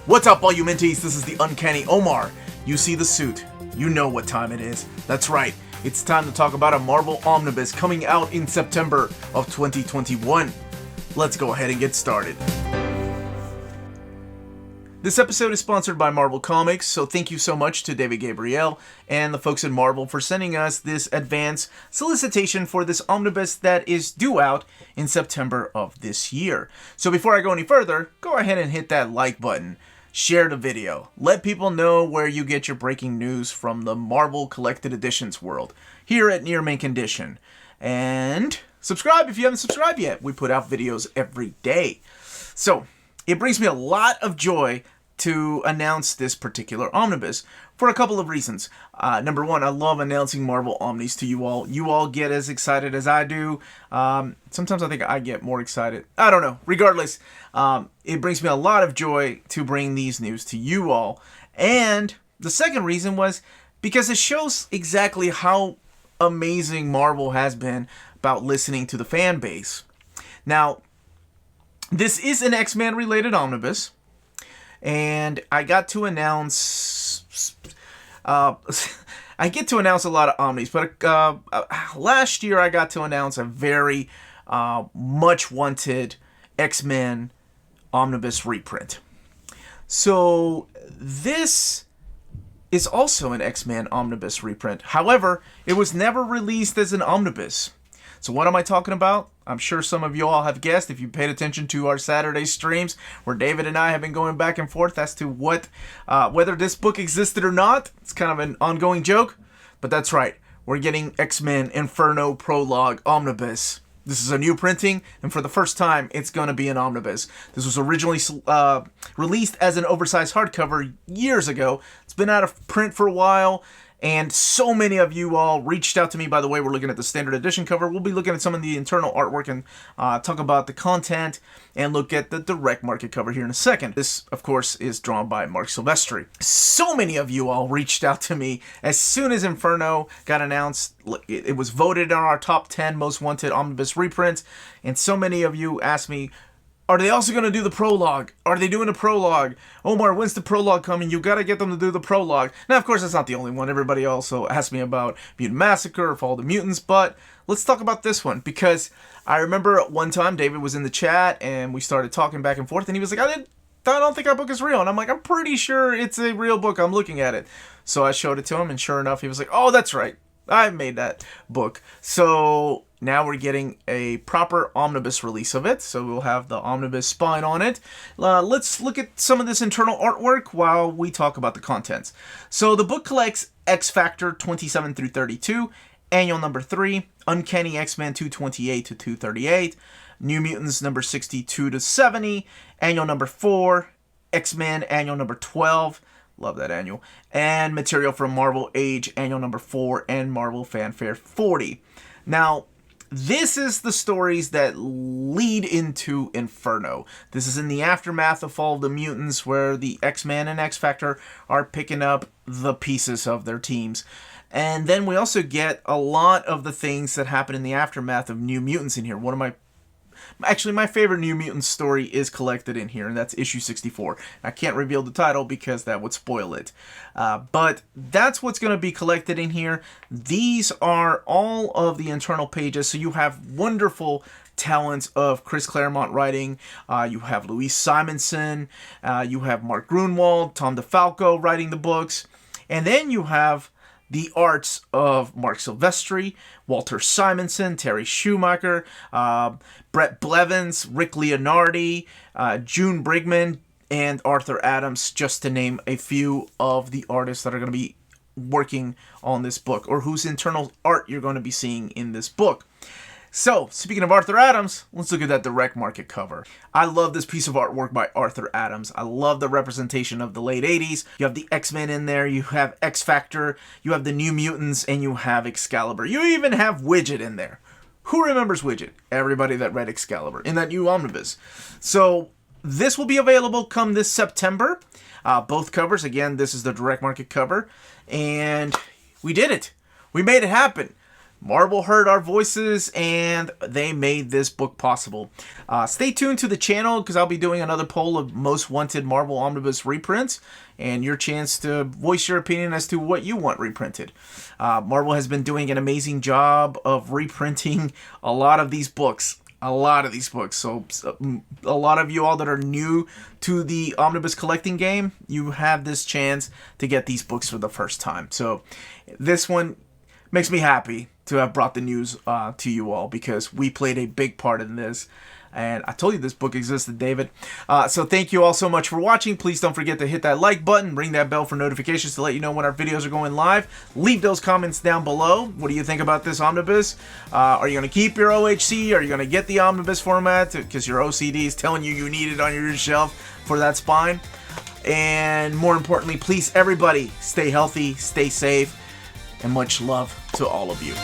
What's up, all you Minties? This is the Uncanny Omar. You see the suit. You know what time it is. That's right. It's time to talk about a Marvel Omnibus coming out in September of 2021. Let's go ahead and get started. This episode is sponsored by Marvel Comics, so thank you so much to David Gabriel and the folks at Marvel for sending us this advance solicitation for this omnibus that is due out in September of this year. So before I go any further, go ahead and hit that like button. Share the video. Let people know where you get your breaking news from the Marvel Collected Editions world, here at Near Mint Condition. And subscribe if you haven't subscribed yet. We put out videos every day. So, it brings me a lot of joy to announce this particular omnibus for a couple of reasons. Number one, I love announcing Marvel Omnis to you all. You all get as excited as I do. Sometimes I think I get more excited. I don't know. Regardless, it brings me a lot of joy to bring these news to you all. And the second reason was because it shows exactly how amazing Marvel has been about listening to the fan base. Now, this is an X-Men related omnibus, and I got to announce I get to announce a lot of omnis, but last year I got to announce a very much wanted X-Men omnibus reprint. So this is also an X-Men omnibus reprint. However, it was never released as an omnibus. So what am I talking about? I'm sure some of you all have guessed if you paid attention to our Saturday streams where David and I have been going back and forth as to whether this book existed or not. It's kind of an ongoing joke, but that's right. We're getting X-Men Inferno Prologue Omnibus. This is a new printing, and for the first time, it's going to be an omnibus. This was originally released as an oversized hardcover years ago. It's been out of print for a while. And so many of you all reached out to me. By the way, we're looking at the standard edition cover. We'll be looking at some of the internal artwork and talk about the content and look at the direct market cover here in a second. This, of course, is drawn by Marc Silvestri. So many of you all reached out to me as soon as Inferno got announced. It was voted on our top 10 most wanted omnibus reprints. And so many of you asked me, are they also going to do the prologue? Are they doing a prologue? Omar, when's the prologue coming? You got to get them to do the prologue. Now, of course, that's not the only one. Everybody also asked me about Mutant Massacre or Fall of the Mutants, but let's talk about this one because I remember one time David was in the chat and we started talking back and forth and he was like, I don't think our book is real. And I'm like, I'm pretty sure it's a real book. I'm looking at it. So I showed it to him and sure enough, he was like, oh, that's right. I made that book. So now we're getting a proper omnibus release of it. So we'll have the omnibus spine on it. Let's look at some of this internal artwork while we talk about the contents. So the book collects X Factor 27 through 32, Annual number 3, Uncanny X-Men 228 to 238, New Mutants number 62 to 70, Annual number 4, X-Men Annual number 12, love that annual, and material from Marvel Age Annual number 4 and Marvel Fanfare 40. Now, this is the stories that lead into Inferno. This is in the aftermath of Fall of the Mutants where the X-Men and X-Factor are picking up the pieces of their teams. And then we also get a lot of the things that happen in the aftermath of New Mutants in here. My favorite New Mutants story is collected in here, and that's issue 64. I can't reveal the title because that would spoil it. But that's what's going to be collected in here. These are all of the internal pages, so you have wonderful talents of Chris Claremont writing. You have Louise Simonson. You have Mark Grunwald, Tom DeFalco writing the books. And then you have the arts of Marc Silvestri, Walter Simonson, Terry Schumacher, Brett Blevins, Rick Leonardi, June Brigman, and Arthur Adams, just to name a few of the artists that are going to be working on this book, or whose internal art you're going to be seeing in this book. So, speaking of Arthur Adams, let's look at that direct market cover. I love this piece of artwork by Arthur Adams. I love the representation of the late 80s. You have the X-Men in there, you have X-Factor, you have the New Mutants, and you have Excalibur. You even have Widget in there. Who remembers Widget? Everybody that read Excalibur in that new omnibus. So, this will be available come this September. Both covers, again, this is the direct market cover. And we did it. We made it happen. Marvel heard our voices and they made this book possible. Stay tuned to the channel because I'll be doing another poll of most wanted Marvel Omnibus reprints and your chance to voice your opinion as to what you want reprinted. Marvel has been doing an amazing job of reprinting a lot of these books. So a lot of you all that are new to the Omnibus collecting game, you have this chance to get these books for the first time. So this one makes me happy to have brought the news to you all because we played a big part in this. And I told you this book existed, David. So thank you all so much for watching. Please don't forget to hit that like button, ring that bell for notifications to let you know when our videos are going live. Leave those comments down below. What do you think about this Omnibus? Are you going to keep your OHC? Are you going to get the Omnibus format because your OCD is telling you you need it on your shelf for that spine? And more importantly, please, everybody, stay healthy, stay safe, and much love to all of you.